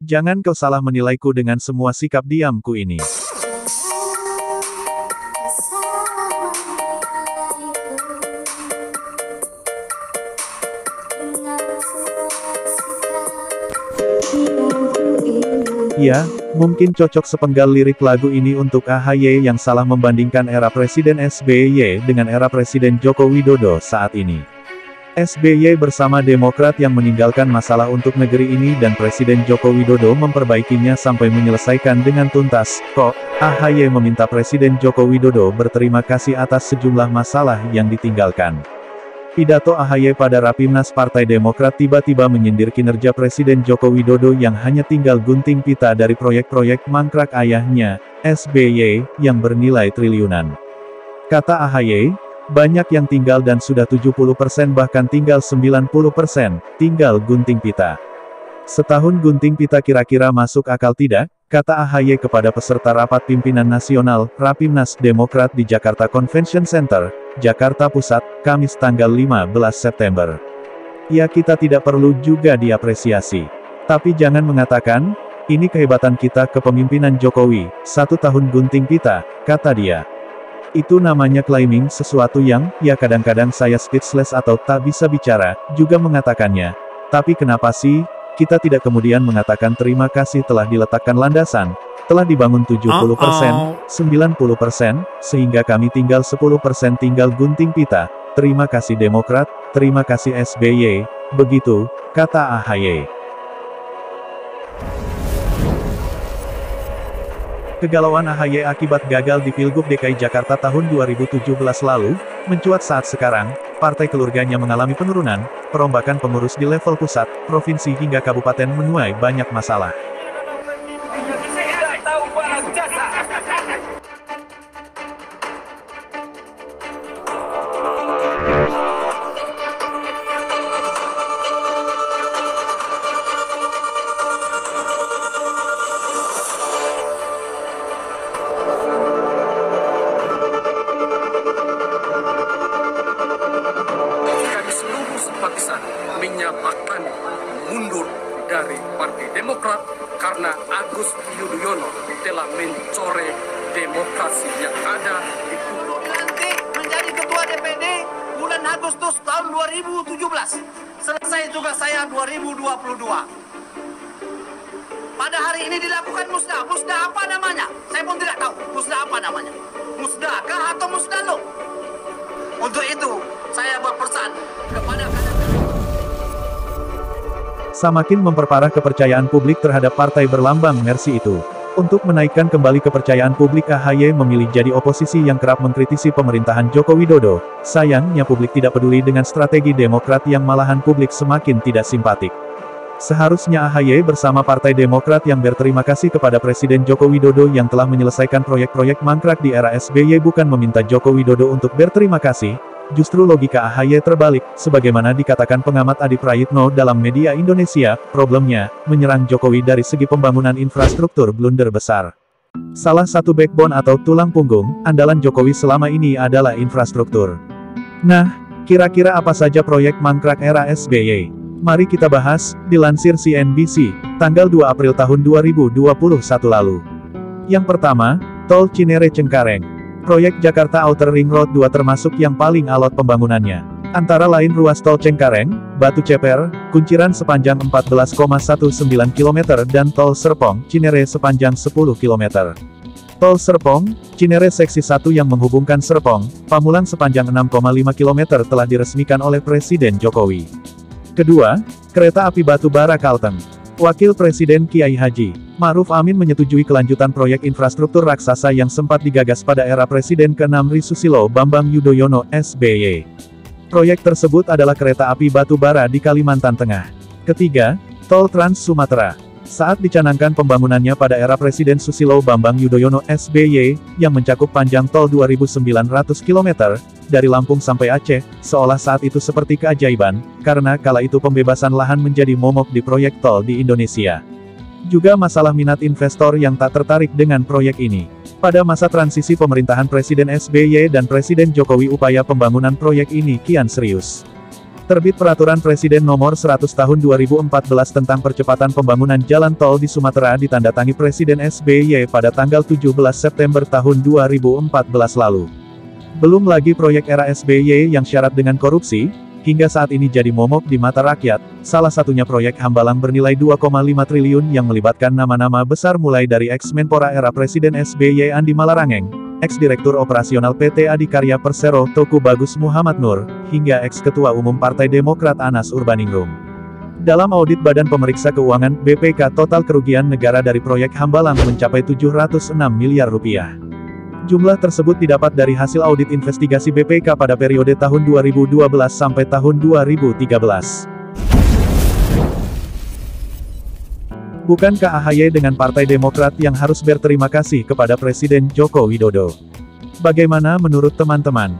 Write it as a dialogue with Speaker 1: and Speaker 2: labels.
Speaker 1: Jangan kau salah menilaiku dengan semua sikap diamku ini. Ya, mungkin cocok sepenggal lirik lagu ini untuk AHY yang salah membandingkan era Presiden SBY dengan era Presiden Joko Widodo saat ini. SBY bersama Demokrat yang meninggalkan masalah untuk negeri ini dan Presiden Joko Widodo memperbaikinya sampai menyelesaikan dengan tuntas. Kok, AHY meminta Presiden Joko Widodo berterima kasih atas sejumlah masalah yang ditinggalkan. Pidato AHY pada Rapimnas Partai Demokrat tiba-tiba menyindir kinerja Presiden Joko Widodo yang hanya tinggal gunting pita dari proyek-proyek mangkrak ayahnya, SBY, yang bernilai triliunan. Kata AHY, banyak yang tinggal dan sudah 70% bahkan tinggal 90%, tinggal gunting pita. Setahun gunting pita kira-kira masuk akal tidak? Kata AHY kepada peserta rapat pimpinan nasional, Rapimnas Demokrat di Jakarta Convention Center, Jakarta Pusat, Kamis tanggal 15 September. Ya kita tidak perlu juga diapresiasi. Tapi jangan mengatakan, ini kehebatan kita kepemimpinan Jokowi, 1 tahun gunting pita, kata dia. Itu namanya claiming sesuatu yang, ya kadang-kadang saya speechless atau tak bisa bicara, juga mengatakannya. Tapi kenapa sih, kita tidak kemudian mengatakan terima kasih telah diletakkan landasan, telah dibangun 70%, 90%, sehingga kami tinggal 10% tinggal gunting pita. Terima kasih Demokrat, terima kasih SBY, begitu, kata AHY. Kegalauan AHY akibat gagal di Pilgub DKI Jakarta tahun 2017 lalu, mencuat saat sekarang, partai keluarganya mengalami penurunan, perombakan pengurus di level pusat, provinsi hingga kabupaten menuai banyak masalah.
Speaker 2: Menyatakan mundur dari Partai Demokrat karena Agus Yudhoyono telah mencoreng demokrasi yang ada di Pulau.
Speaker 3: Dilantik menjadi Ketua DPD bulan Agustus tahun 2017. Selesai tugas saya 2022. Pada hari ini dilakukan musda. Musda apa namanya? Saya pun tidak tahu. Musda apa namanya? Musdakah atau musdalo? Untuk itu, saya berpesan kepada
Speaker 1: Semakin memperparah kepercayaan publik terhadap partai berlambang Mercy itu. Untuk menaikkan kembali kepercayaan publik, AHY memilih jadi oposisi yang kerap mengkritisi pemerintahan Joko Widodo. Sayangnya publik tidak peduli dengan strategi Demokrat yang malahan publik semakin tidak simpatik. Seharusnya AHY bersama Partai Demokrat yang berterima kasih kepada Presiden Joko Widodo yang telah menyelesaikan proyek-proyek mangkrak di era SBY bukan meminta Joko Widodo untuk berterima kasih. Justru logika AHY terbalik, sebagaimana dikatakan pengamat Adi Prayitno dalam media Indonesia, problemnya, menyerang Jokowi dari segi pembangunan infrastruktur blunder besar. Salah satu backbone atau tulang punggung, andalan Jokowi selama ini adalah infrastruktur. Nah, kira-kira apa saja proyek mangkrak era SBY? Mari kita bahas, dilansir CNBC, tanggal 2 April tahun 2021 lalu. Yang pertama, Tol Cinere-Cengkareng. Proyek Jakarta Outer Ring Road 2 termasuk yang paling alot pembangunannya. Antara lain ruas tol Cengkareng, Batu Ceper, Kunciran sepanjang 14,19 km dan tol Serpong, Cinere sepanjang 10 km. Tol Serpong, Cinere seksi 1 yang menghubungkan Serpong, Pamulang sepanjang 6,5 km telah diresmikan oleh Presiden Jokowi. Kedua, kereta api batu bara Kalteng. Wakil Presiden Kiai Haji Ma'ruf Amin menyetujui kelanjutan proyek infrastruktur raksasa yang sempat digagas pada era Presiden ke-6 Susilo Bambang Yudhoyono, SBY. Proyek tersebut adalah kereta api batu bara di Kalimantan Tengah. Ketiga, Tol Trans Sumatera. Saat dicanangkan pembangunannya pada era Presiden Susilo Bambang Yudhoyono, SBY, yang mencakup panjang tol 2.900 km, dari Lampung sampai Aceh, seolah saat itu seperti keajaiban, karena kala itu pembebasan lahan menjadi momok di proyek tol di Indonesia. Juga masalah minat investor yang tak tertarik dengan proyek ini. Pada masa transisi pemerintahan Presiden SBY dan Presiden Jokowi upaya pembangunan proyek ini kian serius. Terbit Peraturan Presiden Nomor 100 Tahun 2014 tentang percepatan pembangunan jalan tol di Sumatera ditandatangani Presiden SBY pada tanggal 17 September tahun 2014 lalu. Belum lagi proyek era SBY yang syarat dengan korupsi, hingga saat ini jadi momok di mata rakyat, salah satunya proyek Hambalang bernilai 2,5 triliun yang melibatkan nama-nama besar mulai dari ex-Menpora era Presiden SBY Andi Malarangeng, ex-Direktur Operasional PT Adikarya Persero Teuku Bagus Muhammad Nur, hingga ex-Ketua Umum Partai Demokrat Anas Urbaningrum. Dalam audit Badan Pemeriksa Keuangan, BPK, total kerugian negara dari proyek Hambalang mencapai 706 miliar rupiah. Jumlah tersebut didapat dari hasil audit investigasi BPK pada periode tahun 2012 sampai tahun 2013. Bukankah AHY dengan Partai Demokrat yang harus berterima kasih kepada Presiden Joko Widodo? Bagaimana menurut teman-teman?